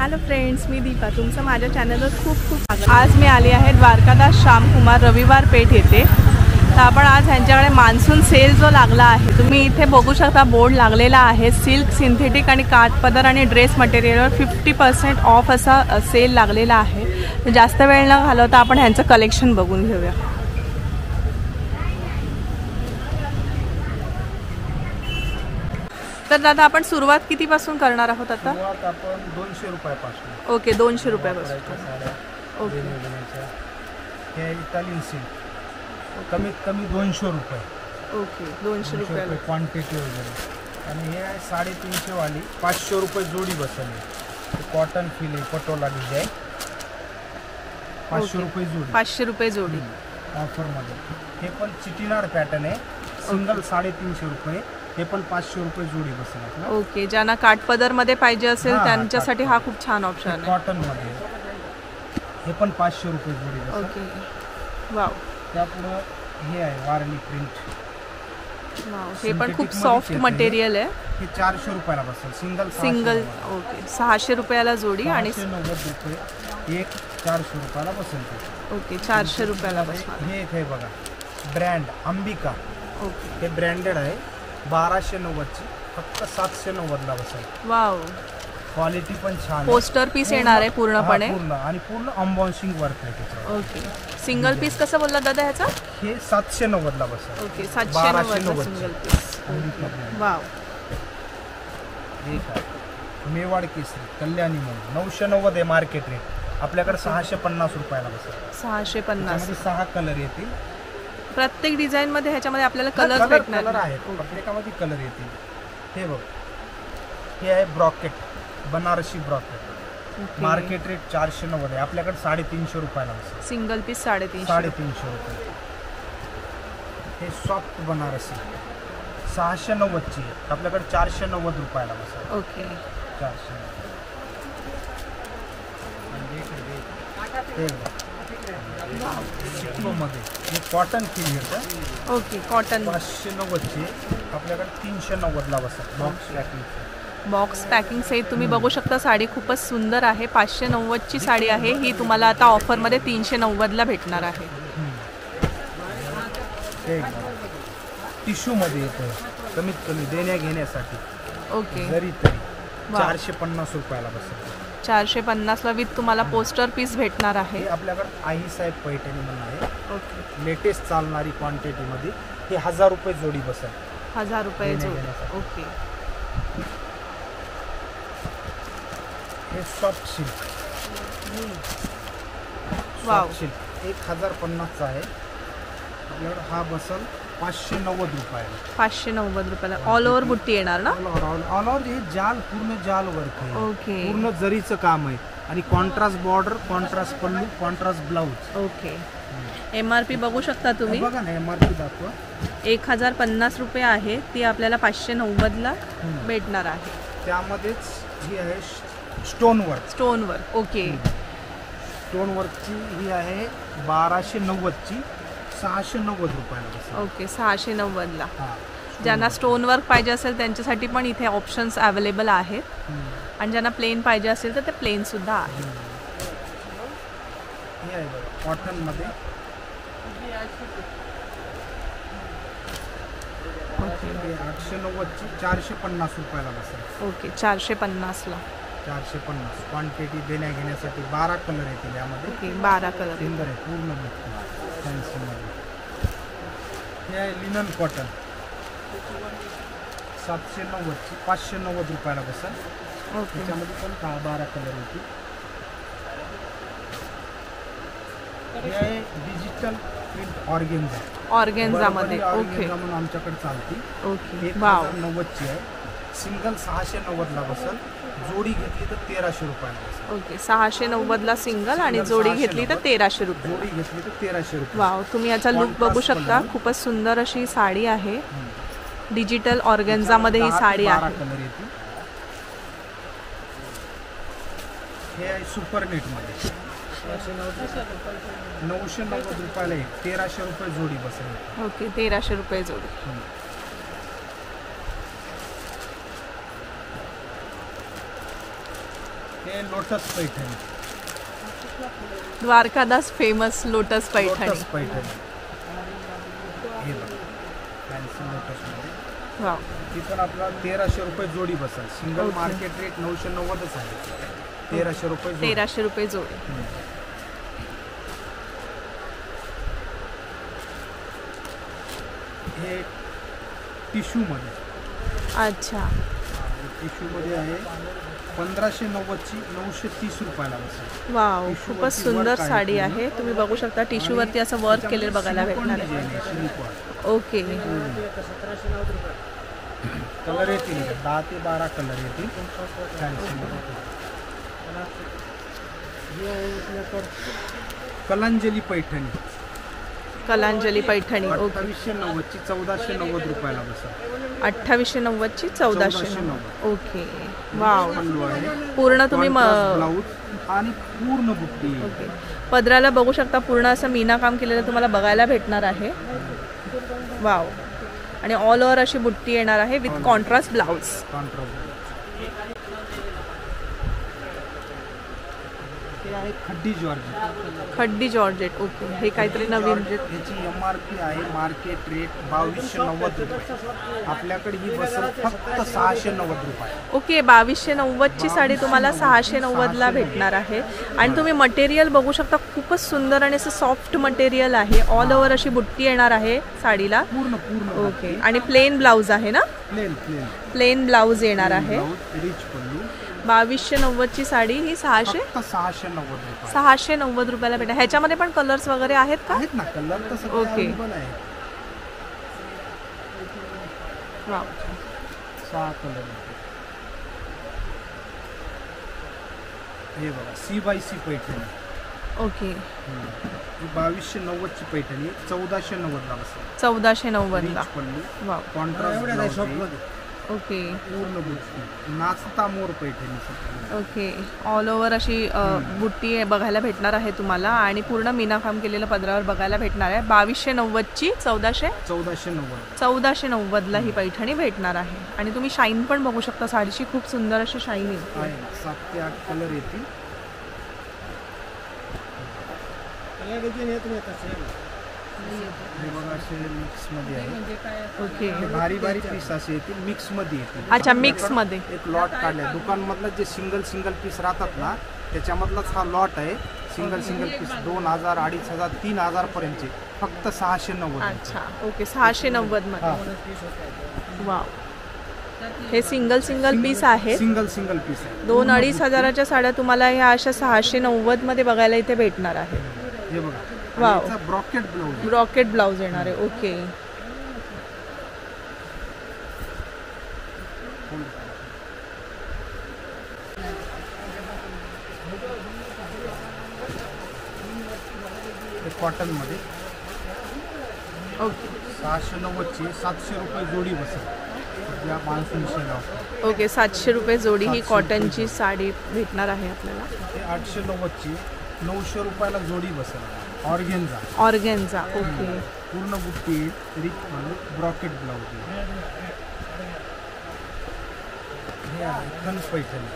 Hello friends, मी दीपा, तुमचं माझ्या चॅनलवर खूप खूप स्वागत। आज मी आली आहे द्वारकादास श्यामकुमार रविवार पेठ येथे। तर आपण आज ह्यांच्याकडे मान्सून सेल जो लागला आहे, तुम्ही इथे बघू शकता बोर्ड लागलेला आहे। सिल्क, सिंथेटिक आणि काठपदर आणि ड्रेस मटेरियलवर 50% ऑफ असा सेल लागलेला आहे। जास्त वेळ न घालवता आपण ह्यांचं कलेक्शन बघून घेऊया। तर दादा, आपण सुरुवात कितीपासून करणार आहोत आता? सुरुवात आपण 200 रुपयापासून। ओके, 200 रुपयापासून। ओके, हे इटालियन सिल्क कमीत कमी 200 रुपये। ओके, 200 रुपये क्वांटिटी वगैरे। आणि हे आहे 350 वाली 500 रुपये जोडी बसवली। कॉटन फील आहे, पटोला डिझाइन 500 रुपये जोडी। 500 रुपये जोडी ऑफरमध्ये। हे पण चिटिनार पॅटर्न आहे, सिंगल 350 रुपये। हे पण 500 रुपये जोडी बसेल। ओके, ज्यांना काठपदर मध्ये पाहिजे असेल त्यांच्यासाठी हा खूप छान ऑप्शन आहे। कॉटन मध्ये हे पण 500 रुपये जोडी बसेल। Okay, wow. त्यापुढे हे आहे वारली प्रिंट। वाव, हे पण खूप सॉफ्ट मटेरियल आहे। हे 400 रुपयाला बसेल, सिंगल। ओके, 600 रुपयाला जोडी आणि 90 रुपये एक, 400 रुपयाला बसेल। ओके, 400 रुपयाला बसेल। हे एक आहे बघा, ब्रँड अंबिका। ओके, हे ब्रँडेड आहे, 1290 ची फक्त 790 ला बसेल। वाव, क्वालिटी पण छान। पोस्टर पीस येणार आहे पूर्णपणे आणि पूर्ण एम्बॉसिंग वर्क आहे त्याच्यावर। ओके, सिंगल पीस कसं बोलला दादा ह्याचा? हे 790 ला बसेल। Okay, 790 single piece. वाव, एक आहे मेवाड केसरी कल्याणी म्हणून 990 आहे मार्केट रेट। आपल्याकडे 650 रुपयाला बसेल। 650 मध्ये 6 कलर येतील। प्रत्येक डिझाइन मध्ये ह्याच्यामध्ये आपल्याला कलर भेटणार आहेत, प्रत्येकामध्ये कलर येतील। हे बघ, हे आहे brocade, Banarasi brocade. Market rate 490 आहे, आपल्याकडे 350 रुपयाला बसेल। सिंगल पीस 350 रुपये। हे सॉफ्ट बनारसी 690 ची, आपल्याकडे 490 रुपयाला बसेल। ओके, 490। मध्ये हे कॉटन फील येतं। ओके, कॉटन 590 ची, आपल्याकडे 390 ला बसेल। बॉक्स पॅकिंग सहित तुम्ही बघू शकता। साडी खूपच सुंदर आहे, 590 ची साडी आहे ही। तुम्हाला आता ऑफर मध्ये 390 ला भेटणार आहे। टिश्यू मध्ये येतं, कमीत कमी देण्या घेण्यासाठी। ओके, जरी तरी 450 रुपयाला बसेल। 450 ला विथ तुम्हाला पोस्टर पीस भेटणार आहे। आपल्याकडे आई साहेब पैठणी म्हणून आहे। ओके, लेटेस्ट चालणारी क्वांटिटी मध्ये हे 1000 रुपये जोडी बसेल। 1000 रुपये जोडी। ओके, हे सॉफ्ट सिल्क। वाव, 1050 चा आहे। आपल्याकडे हा बसेल 590 रुपयाला। 590 रुपयाला ऑल ओव्हर बुट्टी येणार ना? ऑल ओव्हर हे जाल, पूर्ण जाल वर्क आहे। ओके, पूर्ण जरीचं काम आहे आणि कॉन्ट्रास्ट बॉर्डर, कॉन्ट्रास्ट पल्लू, कॉन्ट्रास्ट ब्लाउज। ओके, MRP बघू शकता तुम्ही। बघा ना, MRP दाखवा। 1050 रुपये आहे, ती आपल्याला 590 ला भेटणार आहे। त्यामध्येच ही आहे stone work. Stone work. Okay, stone वर्कची ही आहे 1290 ची, 690 रुपयाला बसेल। ओके, 690 ला। ज्यांना स्टोन वर्क पाहिजे असेल त्यांच्यासाठी पण इथे ऑप्शन्स अवेलेबल आहेत, आणि ज्यांना प्लेन पाहिजे असेल तर ते प्लेन सुद्धा आहे। हे आहे कॉटन मध्ये। ओके, 890 ची, 450 रुपयाला बसेल। ओके, 450 ला। 450 क्वांटिटी देण्या घेण्यासाठी 12 कलर येतील यामध्ये। ओके, 12 कलर सुंदर आहे, पूर्ण फॅन्सी मध्ये। हे आहे लिनन कॉटन 790 ची, 590 रुपयाला बसेल। ओके, त्याच्यामध्ये पण 12 कलर येतील। हे आहे डिजिटल प्रिंट ऑर्गेन्झा मध्ये। ओके, म्हणून आमच्याकडे चालते। ओके, वाव, 1090 ची आहे, सिंगल 690 ला बसेल। जोडी घेतली तर 1300 रुपयाला बसेल। ओके, 690 ला सिंगल आणि जोडी घेतली तर 1300 रुपये। जोडी घेतली तर 1300 रुपये। वाव, तुम्ही याचा लुक बघू शकता। खूपच सुंदर अशी साडी आहे, डिजिटल ऑर्गेन्झा मध्ये ही साडी आहे। कलर येतील। हे आहे सुपर नेट मध्ये 990 रुपयाला एक, 1300 रुपये जोडी बसेल। ओके, 1300 रुपये जोडी। हे lotus Paithani. Dwarkadas famous lotus Paithani. Lotus Paithani हे बघा फॅन्सी लोटस मध्ये. वाव. ती पण आपला 1300 रुपये जोडी बसेल. Single Okay. मार्केट रेट 990च आहे. 1300 रुपये जोडी. 1300 रुपये जोडी. हे टिश्यू मध्ये. अच्छा. टिश्यू मध्ये आहे 1590 ची 930 रुपयाला बसेल. वाव, Tissue खूपच वरती सुंदर work आहे साडी पूर्ण. आहे. तुम्ही बघू शकता टिश्यू वरती असं वर्क केलेलं बघायला भेटणार आहे. ओके. कलर येतील 10 ते 12 कलर येतील. कलांजली पैठणी. कलांजली पैठणी. ओके. 2890 ची 1490 रुपयाला बसेल. 2890 ची 1490. ओके. वाव, पल्लू आहे. पूर्ण तुम्ही ब्लाऊज आणि पूर्ण बुट्टी. ओके. पदराला बघू शकता पूर्ण असं मीना काम केलेलं तुम्हाला बघायला भेटणार आहे. वाव. आणि ऑल ओव्हर अशी बुट्टी येणार आहे विथ कॉन्ट्रास्ट ब्लाउज. हे आहे खड्डी जॉर्जेट. खड्डी जॉर्जेट. ओके. हे काहीतरी नवीन. याची MRP आहे मार्केट रेट 2290 रुपये. आपल्याकडे ही बसेल फक्त 690 रुपये. ओके. 2290 ची साडी तुम्हाला 690 ला भेटणार आहे. आणि तुम्ही मटेरियल बघू शकता खूपच सुंदर आणि असं सॉफ्ट मटेरियल आहे. ऑल ओव्हर अशी बुट्टी येणार आहे साडीला. पूर्ण पूर्ण. ओके. आणि प्लेन ब्लाउज आहे ना. प्लेन प्लेन ब्लाउज येणार आहे. रिच पल्लू. 2290 ची साडी ही 690 रुपये. 690 रुपयाला भेटेल. ह्याच्यामध्ये पण कलर्स वगैरे आहेत का. आहेत ना कलर तसं. ओके. आहे. वाव. 6 कलर. हे बघा C/C पैठणी. ओके. ही 2290 ची पैठणी 1490 ला बसेल. 1490 ला. रिच पल्लू. वाव. कॉन्ट्रास्ट. ओके. पूर्ण बुट्टी. नाचता मोर पैठणी. ओके. ऑल ओव्हर अशी बुट्टी बघायला भेटणार आहे तुम्हाला. आणि पूर्ण मीनाकाम केलेलं पदरावर बघायला भेटणार आहे. 2290 ची 1490 ला ही पैठणी भेटणार आहे. आणि तुम्ही शाईन पण बघू शकता साडीची. खूप सुंदर अशी शाईन आहे. 7 ते 8 कलर येतील. हे बघा असे मिक्स मध्ये आहे. ओके. भारी भारी पीस असे येतील मिक्स मध्ये येतील. अच्छा. मिक्स मध्ये एक लॉट काढले दुकान मधलं जे सिंगल पीस राहतात ना त्याच्यामधलाच हा लॉट आहे. सिंगल पीस 2000 2500 3000 पर्यंतचे फक्त 690. अच्छा. ओके. 690 मध्ये. वाव. हे सिंगल पीस आहे. सिंगल पीस आहे. 2-2.5 हजाराच्या साड्या तुम्हाला ह्या अशा 690 मध्ये बघायला इथे भेटणार आहे. हे बघा. Wow. Brocade blouse. Brocade blouse येणार आहे. ओके. कॉटन मध्ये. ओके. 690 ची 700 रुपये जोडी बसेल. या मान्सून सेल. ओके. 700 रुपये जोडी ही कॉटनची साडी भेटणार आहे आपल्याला. हे 890 ची 900 रुपयाला जोडी बसेल. ऑर्गेन्झा. ओके. पूर्ण बुट्टी रिच ब्रॉकेट ब्लाऊज. हे आहे खण पैठणी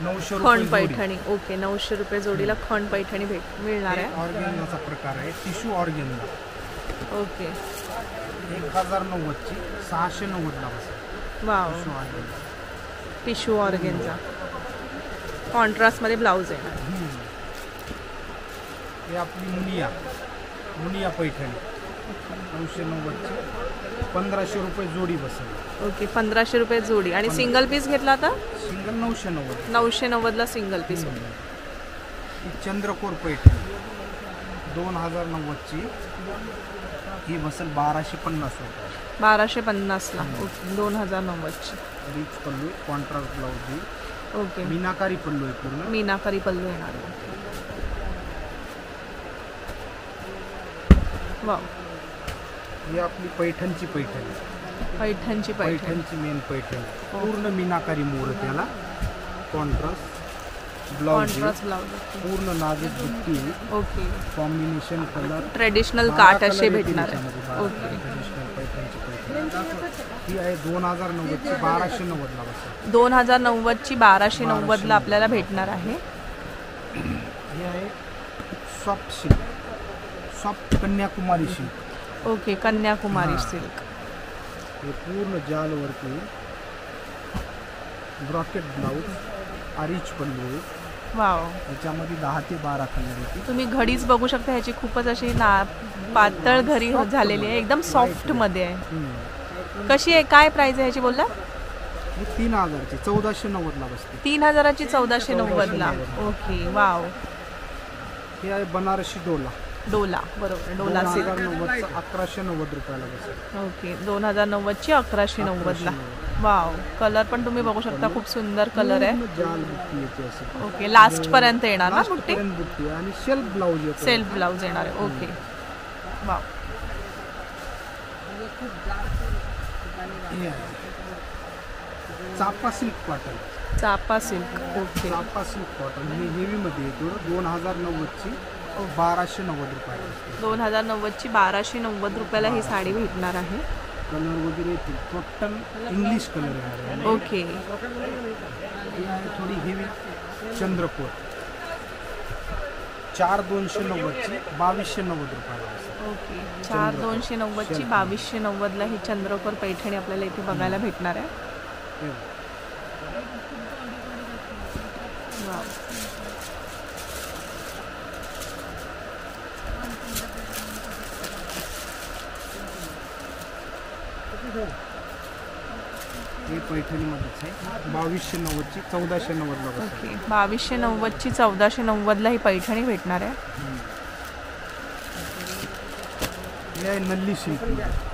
900 खण रुपये पैठणी. ओके. 900 रुपये जोडीला खण पैठणी मिळणार आहे. ऑर्गेन्झाचा प्रकार आहे. Tissue organza. ओके. 1090 ची 690 ला बसेल. Wow. Tissue organza. Tissue organza. Contrast मध्ये ब्लाऊज येणार. हे आपली मुनिया पैठणी 990 ची 1500 रुपये जोडी बसेल. ओके. 1500 रुपये जोडी. आणि सिंगल पीस घेतला तर सिंगल 990. 990 ला सिंगल पीस. ही चंद्रकोर पैठणी 2090 ची ही बसेल 1250 रुपये. 1250 ला. ओके. 2090 ची. रिच पल्लू कॉन्ट्रास्ट ब्लाऊज. ओके. मीनाकारी पल्लू आहे पूर्ण. मीनाकारी पल्लू येणार आहे. वाव. ही आपली पैठणची पैठणी. पैठणची मेन पैठणी. पूर्ण मीनाकारी मोर त्याला. Contrast blouse. पूर्ण नाजूक बुट्टी. ओके. Combination colour. ट्रेडिशनल काट असे भेटणार आहे. ओके. ट्रेडिशनल पॅटर्नची पैठणी. ही आहे 2090ची 1290ला बसेल. 2090ची 1290ला आपल्याला भेटणार आहे. ही आहे soft silk, soft Kanyakumari silk. Okay, Kanyakumari हां. सिल्क. हे पूर्ण जालवरती ब्रॉकेट ब्लाऊज, आरिच पल्लू आहे. वाव. याच्यामध्ये 10 ते 12 कलर येते. तुम्ही घडीच बघू शकता, ह्याची खूपच अशी पातळ घडी झालेली आहे, एकदम सॉफ्ट मध्ये आहे. कशी आहे, काय प्राइस आहे ह्याची बोलला? ही 3000ची 1490ला बसते. 3000ची 1490ला. Okay, wow. हे आहे बनारसी डोला. डोला, बरोबर, डोला सिल्क. 2090चा 1190 रुपयाला बसेल. ओके, 2090ची 1190ला. वाव. कलर पण तुम्ही बघू शकता, खूप सुंदर कलर आहे. जाल बुट्टी येते असे. ओके, लास्ट पर्यंत येणार ना बुट्टी? लास्टपर्यंत बुट्टी आहे आणि सेल्फ ब्लाऊज येतो. सेल्फ ब्लाऊज येणार आहे. Okay, wow. हे आहे चापा सिल्क कॉटन. चापा सिल्क. ओके, चापा सिल्क कॉटन ही हेवीमध्ये येतो. 2090ची 1290 रुपयाला बसते. 2090ची 1290 रुपयाला ही साडी भेटणार आहे. कलर वगैरे येतील. टोटल इंग्लिश कलर आहे. ओके, ही आहे थोडी हेवी चंद्रकोर. 4290ची 2290 रुपयाला बसते. ओके. 4290ची 2290ला ही चंद्रकोर पैठणी आपल्याला इथे बघायला भेटणार आहे. हे बघा. वाव. हे पैठणीमध्येच आहे. 2290ची 1490ला बसते. ओके, 2290ची 1490ला ही पैठणी भेटणार आहे. हे आहे Nalli silk.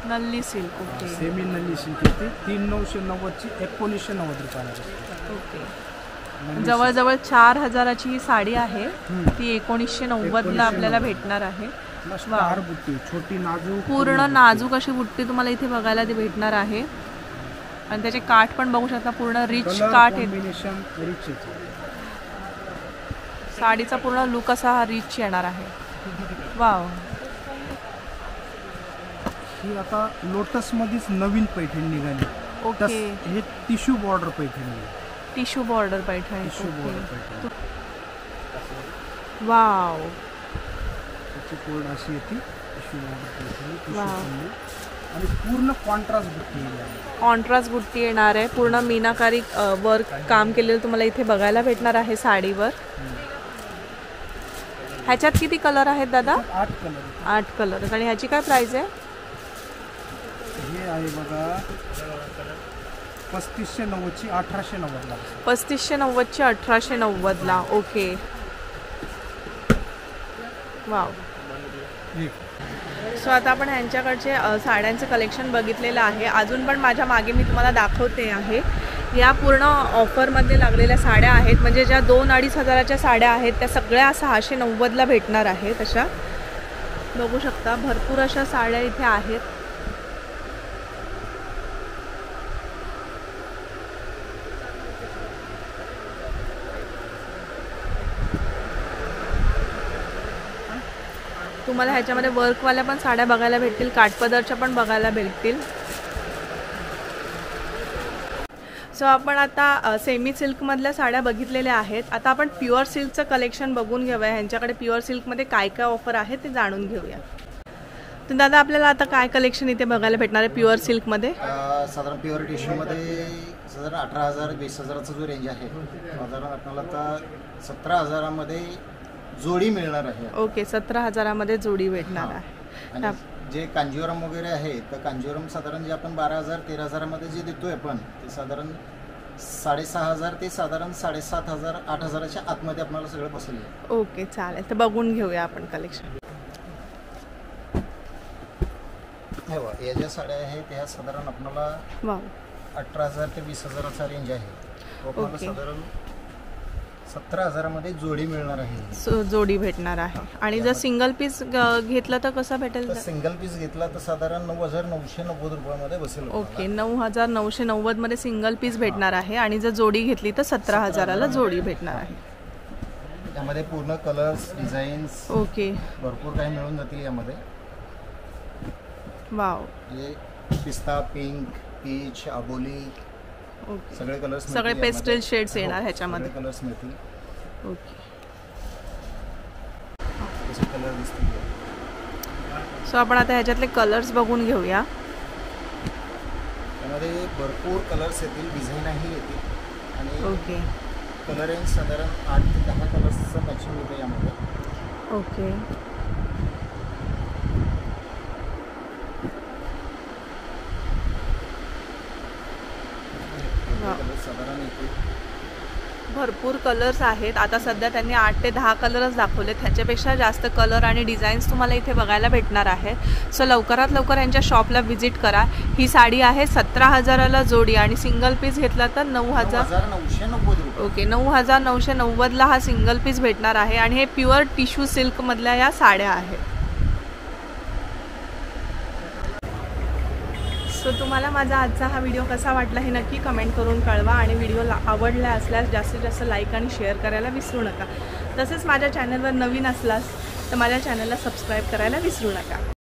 Nalli silk. Okay, semi Nalli silk येते. 3990ची 1990 रुपयाला बसते. ओके. जवळजवळ 4000ची ही साडी आहे. ती 1990ला आपल्याला भेटणार आहे. स्टार बुट्टी, छोटी नाजूक पूर्ण नाजूक अशी बुट्टी तुम्हाला इथे बघायला ती भेटणार आहे. आणि त्याचे काठ पण बघू शकता, पूर्ण रिच काठ आहे. कॉम्बिनेशन रिच येते. साडीचा पूर्ण लुक असा हा रिच येणार आहे. वाव. ही आता लोटस मध्येच नवीन पैठणी निघाली. ओके. हे टिश्यू बॉर्डर पैठणी आहे. Tissue border Paithani. Tissue border Paithani. Wow. त्याची कोड अशी येते. Tissue border Paithani, tissue wow. Pallu आणि पूर्ण कॉन्ट्रास्ट बुट्टी आहे. कॉन्ट्रास्ट बुट्टी येणार आहे. पूर्ण मीनाकारी वर्क काम केलेलं तुम्हाला इथे बघायला भेटणार आहे साडीवर. ह्याच्यात किती कलर आहेत दादा? 8 कलर. 8 कलर आहेत. आणि ह्याची काय प्राइस आहे? हे आहे बघा 3590ची 1890ला. 3590ची 1890ला. Okay, wow. सो आता आपण ह्यांच्याकडचे साड्यांचं कलेक्शन बघितलेलं आहे. अजून पण माझ्या मागे मी तुम्हाला दाखवते आहे. या पूर्ण ऑफरमध्ये लागलेल्या साड्या आहेत. म्हणजे ज्या 2-2.5 हजाराच्या साड्या आहेत त्या सगळ्या 690ला भेटणार आहेत. अशा बघू शकता, भरपूर अशा साड्या इथे आहेत. तुम्हाला ह्याच्यामध्ये वर्कवाल्या पण साड्या बघायला भेटतील, काठपदरच्या पण बघायला भेटतील. सो आपण आता सेमी सिल्कमधल्या साड्या बघितलेल्या आहेत. आता आपण प्युअर सिल्कचं कलेक्शन बघून घेऊया. ह्यांच्याकडे प्युअर सिल्कमध्ये काय काय ऑफर आहे ते जाणून घेऊया. तर दादा, आपल्याला आता काय कलेक्शन इथे बघायला भेटणार आहे प्युअर सिल्कमध्ये? साधारण प्युअर टिश्यूमध्ये साधारण 18,000-20,000चा जो रेंज आहे, साधारण आपल्याला आता 17,000मध्ये जोडी मिळणार आहे. ओके, 17,000मध्ये जोडी भेटणार आहे. आणि जे कांजीवरम वगैरे आहे, तर कांजीवरम साधारण जे आपण 12,000-13,000मध्ये जे देतोय आपण, ते साधारण 6,500 ते साधारण 7,500 8,000च्या आतमध्ये आपल्याला सगळं बसेल. ओके, चालेल. तर बघून घेऊया आपण कलेक्शन. हे बघा, या ज्या साड्या आहेत त्या साधारण आपल्याला वाव 18,000 ते 20,000चा रेंज आहे. आपल्याला साधारण 17,000मध्ये जोडी मिळणार आहे. जोडी भेटणार आहे. आणि जर सिंगल पीस घेतलं तर कसं भेटेल? तर सिंगल पीस घेतला तर साधारण 9,990 रुपयामध्ये बसेल. ओके, 9,990मध्ये सिंगल पीस भेटणार आहे. आणि जर जोडी घेतली तर 17,000ला जोडी भेटणार आहे. यामध्ये पूर्ण कलर्स, डिझाईन्स, ओके, भरपूर काही मिळून जातील यामध्ये. वाव. हे पिस्ता, पिंक, पीच, आबोली ओके. सगळे कलर्स सगळे पेस्टल शेड्स येणार ह्याच्यामध्ये. कलर्स मिळतील. ओके. असे कलर दिसतील. सो आपण आता ह्याच्यातले कलर्स बघून घेऊया. त्यामध्ये भरपूर कलर्स येतील, डिझाईनही येतील आणि ओके. कलर रेंज साधारण 8 ते 10 कलर्सचं मॅचिंग होतं यामध्ये. ओके. कलर साधारण येतील. भरपूर कलर्स आहेत. आता सध्या त्यांनी 8 ते 10 कलरच दाखवलेत. ह्याच्यापेक्षा जास्त कलर आणि डिझाईन्स तुम्हाला इथे बघायला भेटणार आहेत. सो लवकरात लवकर यांच्या शॉपला व्हिजिट करा. ही साडी आहे 17,000ला जोडी आणि सिंगल पीस घेतला तर 9,990 रुपये. ओके 9,990ला हा सिंगल पीस भेटणार आहे आणि हे प्युअर टिश्यू सिल्कमधल्या या साड्या आहेत. सो तुम्हाला माझा आजचा हा व्हिडिओ कसा वाटला हे नक्की कमेंट करून कळवा आणि व्हिडिओला आवडला असल्यास जास्तीत जास्त लाईक आणि शेअर करायला विसरू नका. तसेच माझ्या चॅनलवर नवीन असलास तर माझ्या चॅनलला सबस्क्राईब करायला विसरू नका.